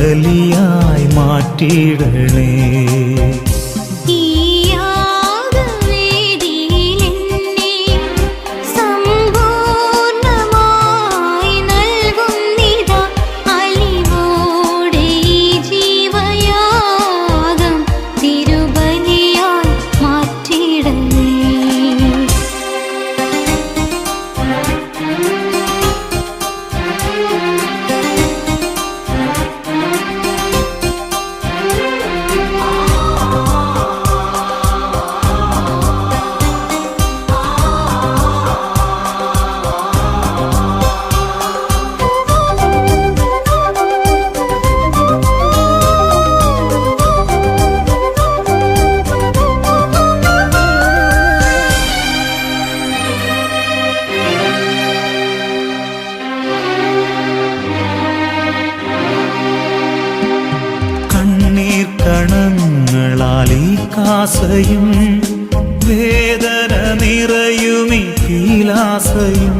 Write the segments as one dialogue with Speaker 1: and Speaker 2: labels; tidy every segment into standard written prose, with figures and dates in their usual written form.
Speaker 1: തിരുബലിയായി മാറ്റിയിടണേ. കണങ്ങളാലീ കാസയും വേദന നിറയുമീ പീലാസയും.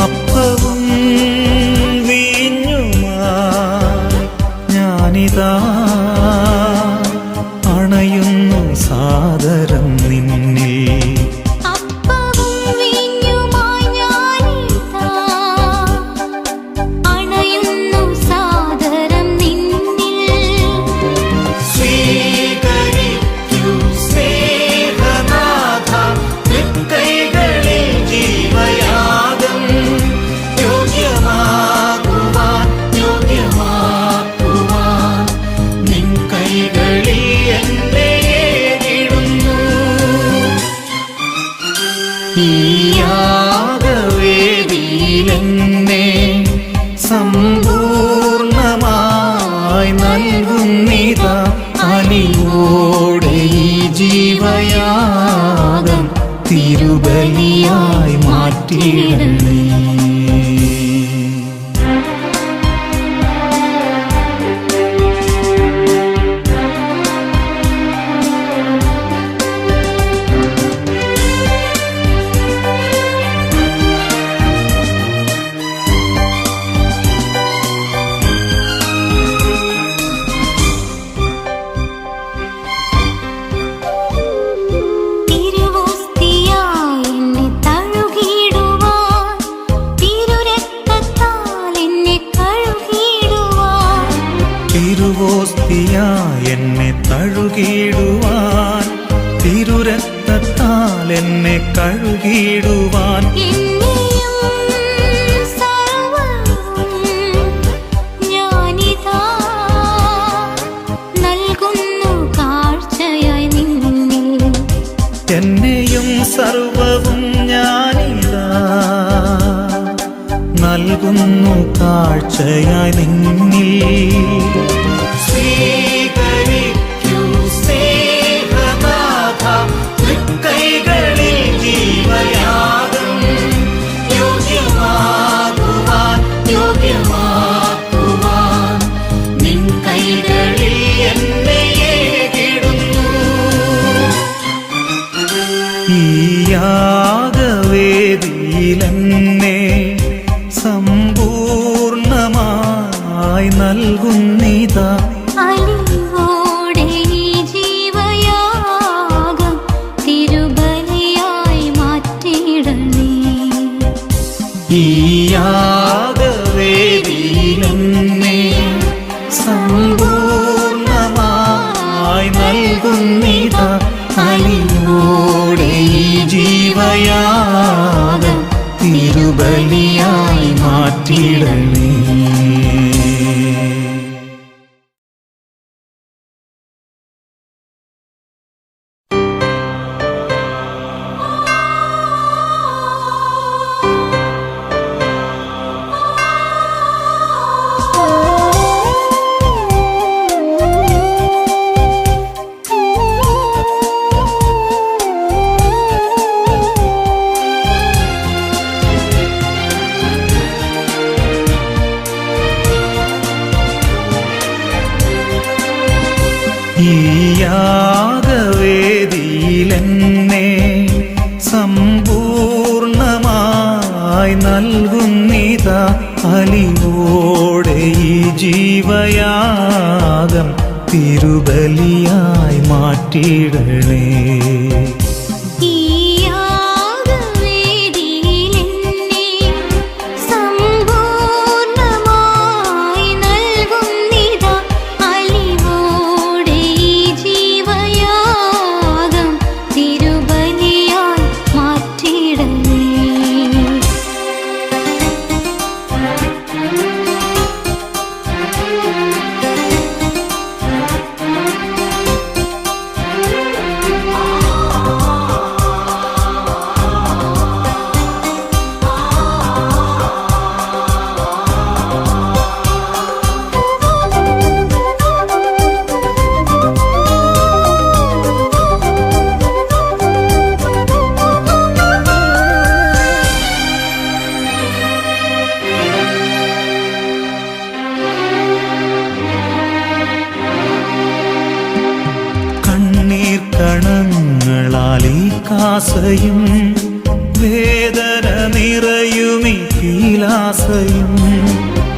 Speaker 1: അപ്പവും വീഞ്ഞുമായി ഞാനിതാ അണയുന്നു സാദരം നിന്നിൽ. ഈ യാഗവേദിയിലെന്നെ സമ്പൂർണമായി നൽകുന്നിതാ അലിവോടെ ഈ ജീവയാഗം തിരുബലിയായി മാറ്റിയിടണേ. തിരുവോസ്തിയായി എന്നെ തഴുകിടുവാൻ തിരുരക്തത്താൽ എന്നെ കഴുകിടുവാൻ. എന്നെയും സർവവും ഞാനിതാ നൽകുന്നു കാഴ്ചയായി നിന്നിൽ. സ്വീകരിക്കൂ സ്നേഹനാഥ തൃക്കൈകളിൽ ജീവയാഗം യോഗ്യമാകുവാൻ നിൻ കൈകളിൽ എന്നെ ഏകിടുന്നു. ഈ യാഗവേദിയിലെന്നെ സമ്പൂർണമായി നൽകുന്നിതാ
Speaker 2: അലിവോടെ ഈ ജീവയാഗം തിരുബലിയായി മാറ്റിയിടണേ.
Speaker 1: ഈ യാഗവേദിയിലെന്നെ സമ്പൂർണമായി നൽകുന്നിതാ അലിവോടെ ഈ ജീവയാഗം തിരുബലിയായി മാറ്റിയിടണേ. ഈ യാഗവേദിയിലെന്നെ നൽകുന്നിതാ അലിവോടെ ഈ ജീവയാഗം തിരുബലിയായി മാറ്റിയിടണേ.
Speaker 2: ഈ യാഗവേദിയിൽ എന്നെ സമ്പൂർണ്ണമായി നൽകുന്നിതാ അലിവോടെ ഈ ജീവയാഗം തിരുബലിയായി മാറ്റിയിടണേ.
Speaker 1: കണങ്ങളാൽ ഈ കാസയും വേദന നിറയുമീ പീലാസയും.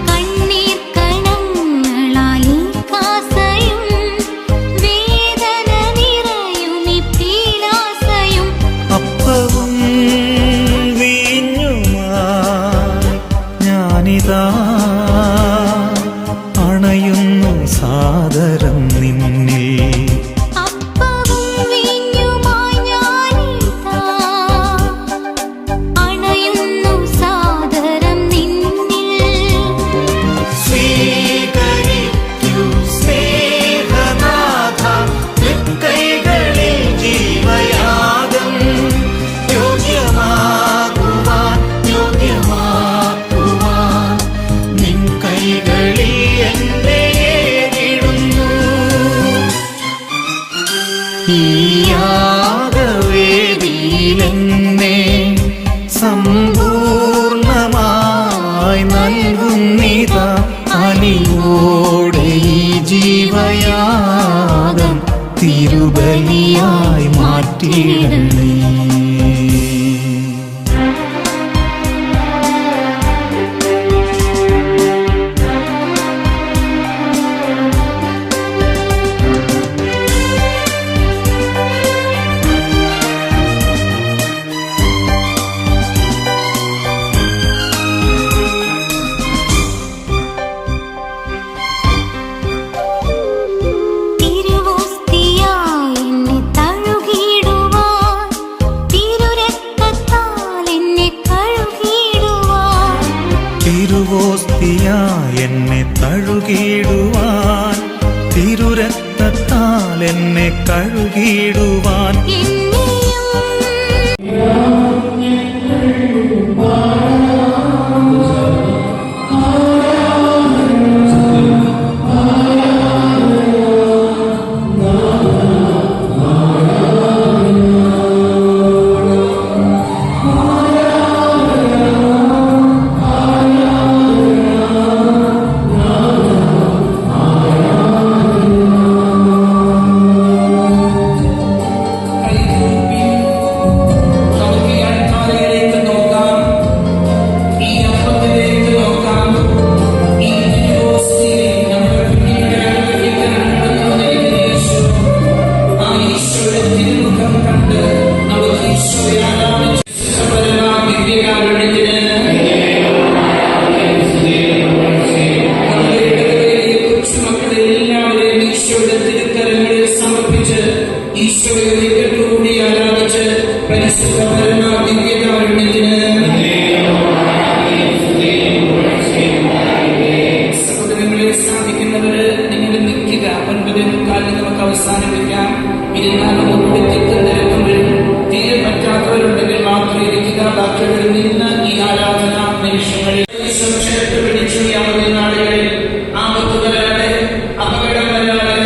Speaker 2: കണ്ണീർ കണങ്ങളാൽ ഈ കാസയും വേദന നിറയുമീ പീലാസയും.
Speaker 1: അപ്പവും വീഞ്ഞുമായി ഞാനിതാ അണയുന്നു സാദരം നിന്നിൽ. ഈ യാഗവേദിയിൽ എന്നെ സമ്പൂർണ്ണമായി നൽകുന്നിതാ അലിവോടെ ഈ ജീവയാഗം തിരുബലിയായി മാറ്റിയിടണേ. തിരുവോസ്തിയായി എന്നെ തഴുകിടുവാൻ തിരുരക്തത്താൽ എന്നെ കഴുകിടുവാൻ.
Speaker 3: അവസാനിപ്പിക്കാം. തീരെ പറ്റാത്തവരുണ്ടെങ്കിൽ മാത്രം ഇരിക്കുക. ബാക്കിയുള്ളവരിൽ നിന്ന് ഈ ആരാധന നിമിഷങ്ങളിൽ ചേർത്ത് പിടിച്ചു ഈ അവധി നാളുകളിൽ ആപത്ത് വരാതെ അപകടം വരാതെ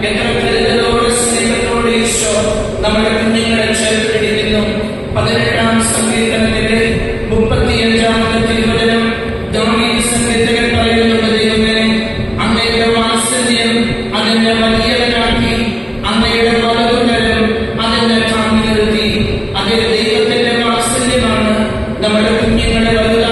Speaker 3: എത്ര കരുതലോടെ സ്നേഹത്തോടെ ഈശോ നമ്മുടെ കുഞ്ഞുങ്ങളെ ചേർത്ത് പിടിക്കുന്നു. 18-ാം സങ്കീർത്തനത്തിന്റെ 35-ാമത്തെ തിരുവചനം ദാവീദ് സങ്കീർത്തകൻ പറയുന്നുണ്ട്, ദൈവമേ അങ്ങയുടെ വാത്സല്യം അതിന്റെ വലിയവനാക്കി, അങ്ങയുടെ വലതുകരം അതിന്റെ താങ്ങി നിർത്തി. അതേ ദൈവത്തിന്റെ വാത്സല്യമാണ് നമ്മുടെ കുഞ്ഞുങ്ങളെ വലുതാക്കി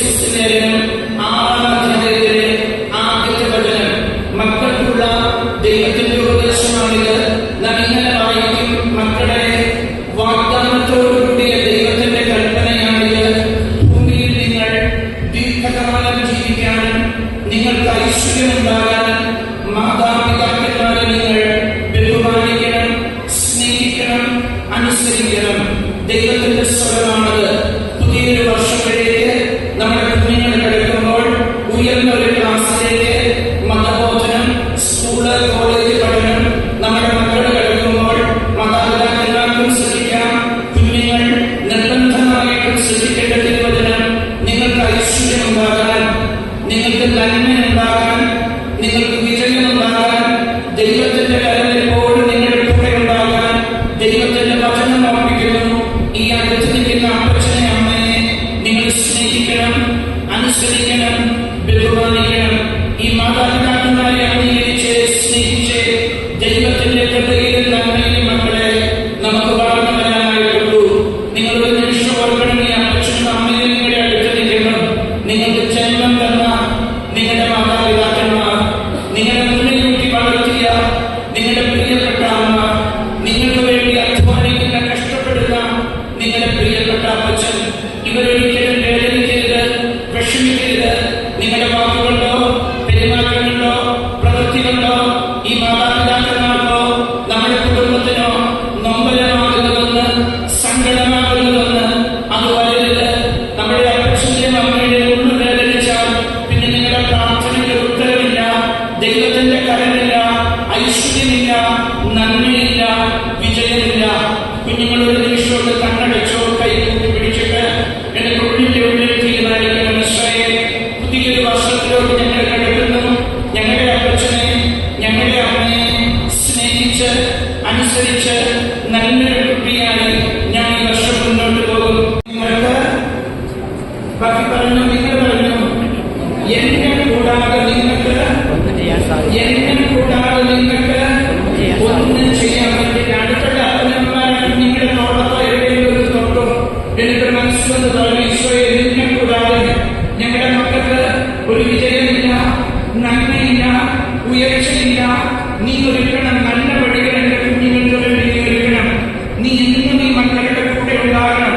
Speaker 3: സുവിശേഷലേഖനം 6-ാം അധ്യായത്തിലെ ആദ്യത്തെ വചനം. മക്കൾക്കുള്ള ദൈവത്തിന്റെ ഉപദേശമാണിത്. നാം ഇങ്ങനെ വായിക്കും: മക്കളെ, വാഗ്ദാനത്തോടുകൂടിയ ദൈവത്തിന്റെ കൽപ്പനയാണിത്. ഭൂമിയിൽ നിങ്ങൾ ദീർഘകാലം ജീവിക്കാനും നിങ്ങൾക്ക് ഐശ്വര്യമുണ്ടാകാനും മാതാപിതാക്കന്മാരെ നിങ്ങൾ ബഹുമാനിക്കണം, സ്നേഹിക്കണം, അനുസരിക്കണം. ദൈവത്തിന്റെ സ്വരമാണത്. പുതിയൊരു വർഷത്തിലേക്ക് നമ്മുടെ കുഞ്ഞുങ്ങൾ കിടക്കുമ്പോൾ ഉയർന്ന ഒരു ക്ലാസ്സിലേക്ക് മതബോധനം, സ്കൂള്, കോളേജ് പഠനം നമ്മുടെ മക്കൾ കിടക്കുമ്പോൾ മാതാപിതാക്കന്മാർക്കും ശ്രദ്ധിക്കാം. കുഞ്ഞുങ്ങൾ നിർബന്ധമായിട്ടും ശ്രദ്ധിക്കേണ്ട തിരുവചനം: നിങ്ങൾക്ക് ഐശ്വര്യമുണ്ടാകാൻ, നിങ്ങൾക്ക് നന്മയുണ്ടാകാൻ, നിങ്ങൾക്ക് വിജയമുണ്ടാകാൻ, ദൈവത്തിന്റെ കരം എപ്പോഴും നിങ്ങളുടെ കൂടെ ഉണ്ടാകാൻ ദൈവത്തിന്റെ വചനം ഓർമ്മിക്കുന്നു. ഈ അടുത്ത് നിൽക്കുന്ന അപ്പച്ചനെ, അമ്മയെ നിങ്ങൾ സ്നേഹിക്കണം, അനുസരിക്കണം, ബഹുമാനിക്കണം. ഈ മാതാപിതാക്കന്മാരെ അംഗീകരിച്ച് സ്നേഹിച്ച് ദൈവത്തിന്റെ കൃപയിലും നന്മയിലും മക്കളെ നമുക്ക് വളർന്നു വരാനായിട്ടുള്ളൂ. നിങ്ങൾ ഒരു നിമിഷം ഓർക്കണം, ഈ അപ്പച്ചനും അമ്മയും നിങ്ങളുടെ അടുത്ത് നിൽക്കണം. നിങ്ങൾക്ക് ജന്മം തന്ന നിങ്ങളുടെ മാതാപിതാക്കന്മാർ, നിങ്ങളുടെ മുന്നിൽ കൂട്ടി വളർത്തിയ നിങ്ങളുടെ പ്രിയപ്പെട്ട അമ്മ, നിങ്ങൾക്ക് വേണ്ടി അധ്വാനിക്കുന്ന, കഷ്ടപ്പെടുന്ന നിങ്ങളുടെ പ്രിയപ്പെട്ട അപ്പച്ചൻ, ഇവരൊരിക്കലും വേദനിക്കരുത്, വിഷമിക്കരുത്. നിങ്ങളുടെ വാക്കുകൊണ്ടോ പെരുമാറ്റങ്ങളോ പ്രവൃത്തികളോ ഈ മാതാപിതാക്കന്മാർക്കോ നമ്മുടെ കുടുംബത്തിനോ നൊമ്പരമാകുന്നതെന്ന്, സങ്കടമാകുന്നതെന്ന് അത് വരരുത്. നമ്മുടെ അപ്പച്ചന്റെ അമ്മയുടെ ഉള്ളു വേദനിച്ചാൽ പിന്നെ നിങ്ങളുടെ പ്രാർത്ഥനയ്ക്ക് ഉത്തരവില്ല, ദൈവത്തിന്റെ കരമില്ല, ഐശ്വര്യമില്ല, നന്മയില്ല, വിജയമില്ല. കുഞ്ഞുങ്ങൾ ഒരു നിമിഷമൊക്കെ കണ്ണടച്ചോ, കൈകൂട്ടി പിടിച്ചിട്ട് എന്റെ ഉള്ളിന്റെ ഉള്ളിൽ തീരുമാനിക്കണം: ഈശോയെ, പുതിയൊരു വർഷത്തിലോട്ട് ഞങ്ങൾ കിടക്കുന്നു. ഞങ്ങളുടെ അപ്പച്ചനെ, ഞങ്ങളുടെ അമ്മയെ സ്നേഹിച്ച് അനുസരിച്ച് നല്ലൊരു കുട്ടിയായി ഞാൻ ഈ വർഷം മുന്നോട്ട് പോകും. നിങ്ങൾക്ക് ബാക്കി പറഞ്ഞു, നിങ്ങൾ പറഞ്ഞു, എന്നെ കൂടാതെ നിങ്ങൾക്ക് ഒന്നും ചെയ്യാൻ പറ്റില്ല. അടുത്തുള്ള അപ്പനന്മാരാണ് നിങ്ങളുടെ തോട്ടത്തോ എവിടെയെങ്കിലും ഒരു തൊട്ടോ എനിക്ക് മനസ്സിലൊന്ന് പറഞ്ഞു: ഈശോയെ, എന്നെ കൂടാതെ ഞങ്ങളുടെ മക്കൾക്ക് ഒരു വിജയമില്ല, നന്മയില്ല, ഉയർച്ചയില്ല. നീ ഒരുക്കണം, നല്ല വഴികൾ എന്റെ കുഞ്ഞുങ്ങൾക്ക് വേണ്ടി നീ ഒരുക്കണം. നീ എന്നും ഈ മക്കളുടെ കൂടെ ഉണ്ടാകണം.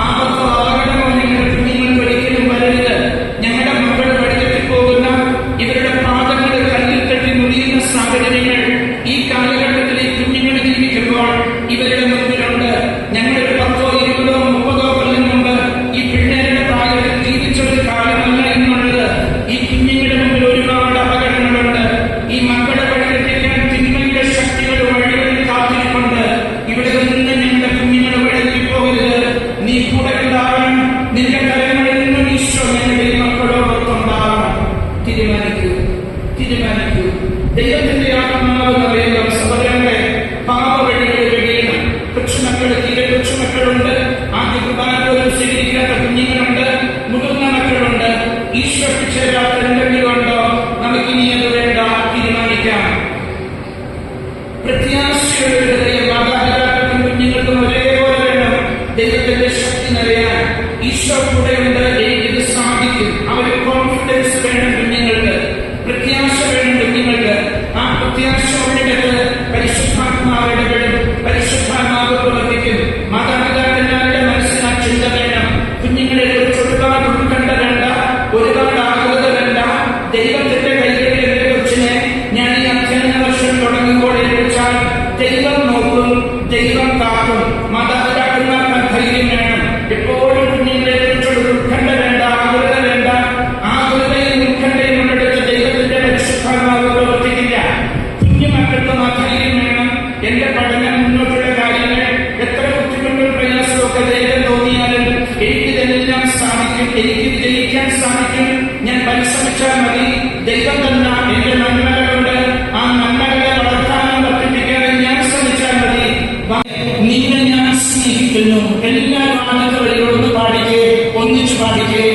Speaker 3: ആപത്തോ അപകടമോ നിങ്ങളുടെ കുഞ്ഞുങ്ങൾക്ക് ഒരിക്കലും വരരുത്. ഞങ്ങളുടെ മക്കൾ വഴിതെറ്റി പോകുന്ന, ഇവരുടെ പാദങ്ങൾ കല്ലിൽ തട്ടി മുറിയുന്ന സാഹചര്യങ്ങൾ ഈ കാലഘട്ടത്തിൽ ഈ കുഞ്ഞുങ്ങൾ ജീവിക്കുമ്പോൾ ഇവരുടെ മുമ്പിലുണ്ട്. ഞങ്ങളൊരു 10, 20, 30 കൊല്ലം മുമ്പ് ഈ പിള്ളേരുടെ പ്രായത്തിൽ ജീവിച്ചൊരു കാലമല്ല എന്നുള്ളത്. ഈ കുഞ്ഞുങ്ങളുടെ മുമ്പിൽ ഒരുപാട് അപകടങ്ങളുണ്ട്. ഈ മക്കളെ വഴിതെറ്റിക്കാൻ തിന്മയുടെ ശക്തികൾ വഴികളിൽ കാത്തിരിപ്പുണ്ട്. ഇവിടെ നിന്ന് ഞങ്ങളുടെ കുഞ്ഞുങ്ങൾ വഴിതെറ്റി പോകരുത്. നീ കൂടെ ഉണ്ടാകണം. നിന്റെ കരങ്ങളിൽ നിന്നും ഈശോ ഞങ്ങളുടെ ഈ മക്കളോടൊപ്പമുണ്ടാകണം. തീരുമാനിക്കൂ, തീരുമാനിക്കൂ. ദൈവത്തിന്റെ ആത്മാവ് പറയുന്ന സഹോദരങ്ങളെ, പാപ വഴികളിൽ വീഴണം. കൊച്ചുമക്കൾ, തീരെ കൊച്ചുമക്കളുണ്ട്. ആദ്യ കുർബാന പോലും സ്വീകരിക്കാത്ത കുഞ്ഞുങ്ങളുണ്ട്. മുതിർന്ന മക്കളുണ്ട്. ഈശോയ്ക്ക് ചേരാത്ത എന്തെങ്കിലും ഉണ്ടോ? നമുക്കിനി അത് വേണ്ട, തീരുമാനിക്കാം. പ്രത്യാശയുടെ ഹൃദയം മാതാപിതാക്കൾക്കും കുഞ്ഞുങ്ങൾക്കും ഒരേപോലെ വേണം. ദൈവത്തിന്റെ ശക്തി നിറയാൻ ഈശോ കൂടെയുണ്ട്. എനിക്കിത് സാധിക്കും. അവര് കോൺഫിഡൻസ് വേണം കുഞ്ഞുങ്ങൾക്ക്, പ്രത്യാശ വേണം കുഞ്ഞുങ്ങൾക്ക്. ആ പ്രത്യാശയോടെ പരിശുദ്ധാത്മാവ് ഇടപെടും, പരിശുദ്ധാത്മാവ് പ്രവർത്തിക്കും. മാതാപിതാക്കന്മാരുടെ മനസ്സിൽ ആ ചിന്ത വേണം. കുഞ്ഞുങ്ങളെ കുറിച്ച് ഒരുപാട് ഉത്കണ്ഠ വേണ്ട, ഒരുപാട് ആകുലത വേണ്ട. ദൈവത്തിന്റെ കൈകളിൽ എന്റെ കൊച്ചിനെ ഞാൻ ഈ അധ്യയന വർഷം തുടങ്ങുമ്പോൾ ഏൽപ്പിച്ചാൽ ദൈവം നോക്കും, ദൈവം കാക്കും. മാതാപിതാക്കന്മാർക്ക് ധൈര്യം വേണം. എപ്പോഴും കുഞ്ഞുങ്ങളെ കുറിച്ചൊരു ഉത്കണ്ഠ വേണ്ട, ആകുലത വേണ്ട. ആകുലതയും ഉത്കണ്ഠയും ഉള്ളിടത്ത് ദൈവത്തിന്റെ പരിശുദ്ധാത്മാവ് പ്രവർത്തിക്കില്ല. കുഞ്ഞുമക്കൾക്കും ആ ധൈര്യം വേണം. എന്റെ പഠനം, മുന്നോട്ടുള്ള കാര്യങ്ങൾ എത്ര ബുദ്ധിമുട്ടും പ്രയാസമൊക്കെ ദൈവം തോന്നിയാലും എനിക്കിതെല്ലാം സാധിക്കും, എനിക്ക് വിജയിക്കാൻ സാധിക്കും. ഞാൻ പരിശ്രമിച്ചാൽ മതി. ദൈവം തന്ന എന്റെ നന്മകളുണ്ട്. ആ നന്മകളെ വളർത്താനും വർദ്ധിപ്പിക്കാനും ഞാൻ ശ്രമിച്ചാൽ മതി. നിന്നെ ഞാൻ സ്നേഹിക്കുന്നു. എല്ലാവരും ആദ്യത്തെ വഴികളൊന്ന് പാടിക്കേ, ഒന്നിച്ചു പാടിക്കേ.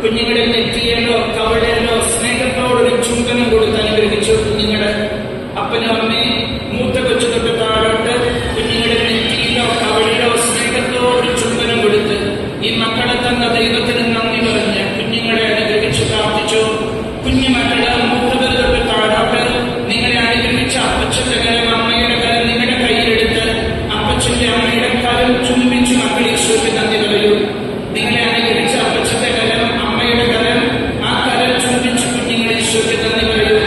Speaker 3: കുഞ്ഞുങ്ങളുടെ നെറ്റിയിലോ കവളിലോ സ്നേഹത്തോടൊരു ചുംബനം കൊടുത്ത് അനുഗ്രഹിച്ചു. കുഞ്ഞുങ്ങളുടെ അപ്പനും അമ്മയും മൂത്ത കൊച്ചു തൊട്ട് താഴോട്ട് കുഞ്ഞുങ്ങളുടെ നെറ്റിയിലോ കവളിലോ സ്നേഹത്തോടൊരു ചുംബനം കൊടുത്ത് ഈ മക്കളെ തന്ന ദൈവത്തിന് നന്ദി പറഞ്ഞ് കുഞ്ഞുങ്ങളെ അനുഗ്രഹിച്ചു പ്രാർത്ഥിച്ചു. കുഞ്ഞുമക്കള് മൂത്തവർ തൊട്ട് താഴോട്ട് നിങ്ങളെ അനുഗ്രഹിച്ച അപ്പച്ചന്റെ കരം അമ്മയുടെ കരം നിങ്ങളുടെ കയ്യിലെടുത്ത് അപ്പച്ചന്റെ അമ്മയുടെ കരം ചുംബിച്ചു മക്കൾ ഈശോയ്ക്ക് നന്ദി പറയൂ. നിങ്ങളെ അനുഗ്രഹിച്ച അപ്പച്ചന്റെ കരം അമ്മയുടെ കരം ആ കരം ചുംബിച്ചു കുഞ്ഞുങ്ങളെ ഈശോയ്ക്ക് നന്ദി പറയൂ.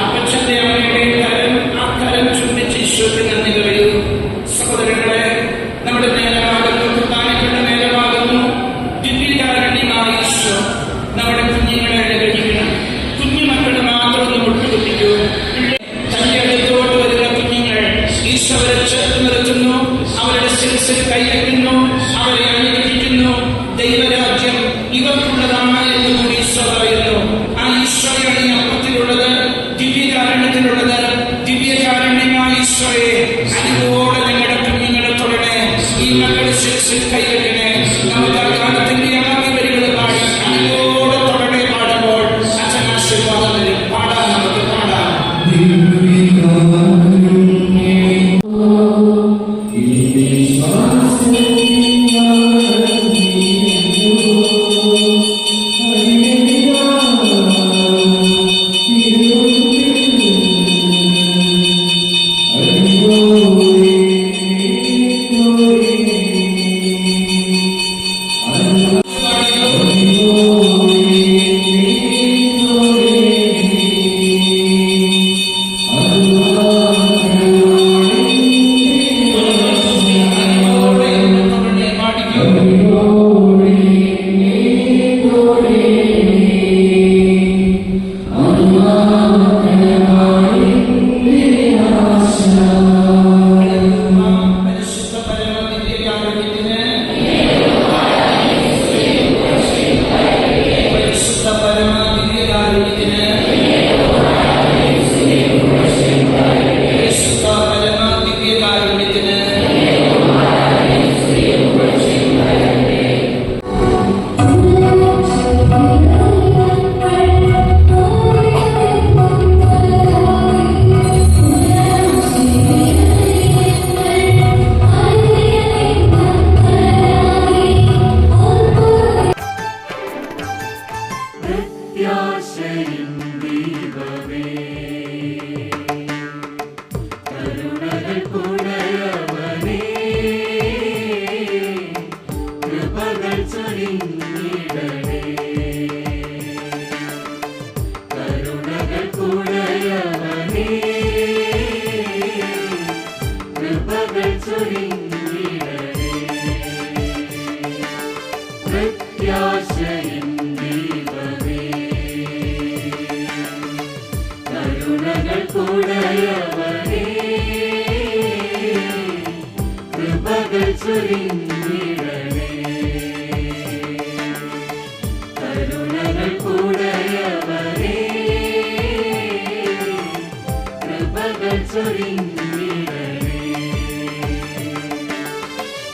Speaker 3: അപ്പച്ചന്റെ അമ്മയുടെ കരം ആ കരം ചുംബിച്ച് ഈശോയ്ക്ക് നന്ദി പറയൂ. സഹോദരങ്ങളെ, നമ്മുടെ നേരമാകുന്നു, കുർബാനയ്ക്കുള്ള നേരമാകുന്നു. ദിവ്യകാരുണ്യമായ ഈശോ നമ്മുടെ കുഞ്ഞുങ്ങളെ അനുഗ്രഹിക്കണം. കുഞ്ഞുമക്കൾ മാത്രം ഒന്ന് മുട്ടുകുത്തിക്കൂ. തന്റെ അടുത്തോട്ട് വരുന്ന കുഞ്ഞുങ്ങൾ ഈശോ അവരെ ചേർത്ത് നിർത്തുന്നു, അവരുടെ ശിരസിൽ കൈവയ്ക്കുന്നു, അവരെ അനുഗ്രഹിക്കുന്നു. ദൈവരാജ്യം ഇവർക്കുള്ളതാണ് എന്ന് കൂടി ഈശോ പറയുന്നു. ആ ഈശോയാണ് ഈ അപ്പത്തിലുള്ളത്, ദിവ്യകാരുണ്യത്തിലുള്ളത്. ദിവ്യകാരുണ്യമായ ഈശോയെ അനുഭവോടെ നിങ്ങളുടെ കുഞ്ഞുങ്ങളെ തൊടണേ. ഈ മക്കളുടെ ശിരസിൽ കൈവയ്ക്കണേ. നമുക്ക് ആ കാലത്തിന്റെ ആദ്യ വരികൾ പാടി അനുഭവോടെ തൊടണേ. പാടുമ്പോൾ അച്ഛൻ ആശീർവാദം വരും. പാടാം, നമുക്ക് പാടാം.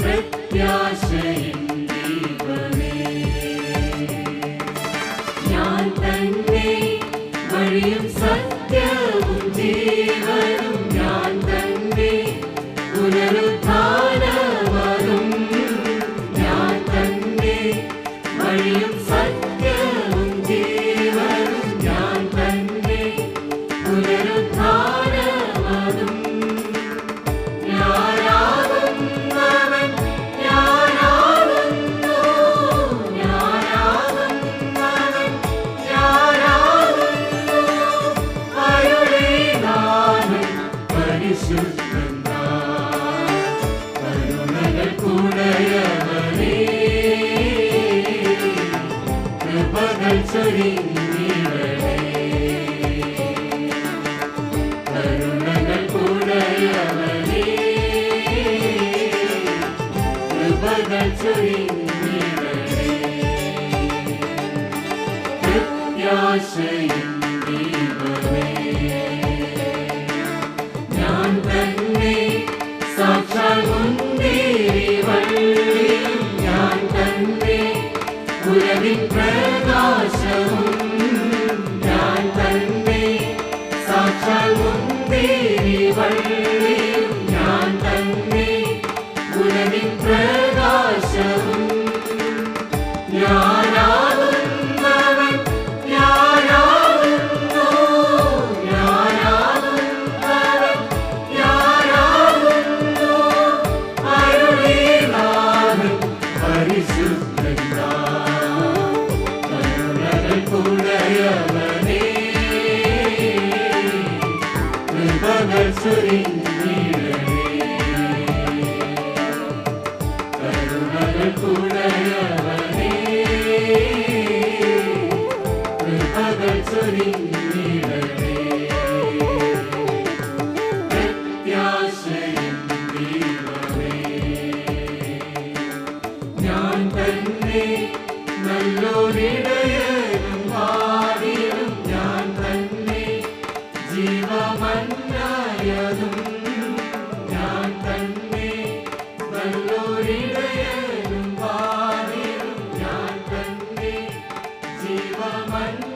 Speaker 4: പ്രത്യാശയിൻ ചൊരിഞ്ഞിടണേ. കരുണകൾക്കുടയവനേ, കൃപകൾ ചൊരിഞ്ഞിടണേ. പ്രത്യാശയും ദൈവമേ, ഞാൻ തന്നെ സാക്ഷാൽ മുന്തിരിവള്ളിയും, ഞാൻ തന്നെ ഉലകിൻ പ്രകാശവും, ഞാൻ തന്നെ സാക്ഷാൽ മുന്തിരിവള്ളിയും, ഞാൻ തന്നെ ഉലകിൻ പ്രകാശവും. ഞാനാകുന്നവൻ ഞാനാകുന്നു, ഞാനാകുന്നവൻ ഞാനാകുന്നു, അരുളിനാഥൻ പരിശുദ്ധൻ നാം. കരുണകൾക്കുടയവനേ, കൃപകൾ ചൊരിഞ്ഞിടണേ. കരുണകൾക്കുടയവനേ, കൃപകൾ ചൊരിഞ്ഞിടണേ. പ്രത്യാശയും ദൈവമേ, ഞാൻ തന്നെ നല്ലൊരിടയനും വാതിലും, ഞാൻ തന്നെ ജീവമന്നായതും, ഞാൻ തന്നെ നല്ലൊരിടയനും വാതിലും, ഞാൻ തന്നെ ജീവമന്ന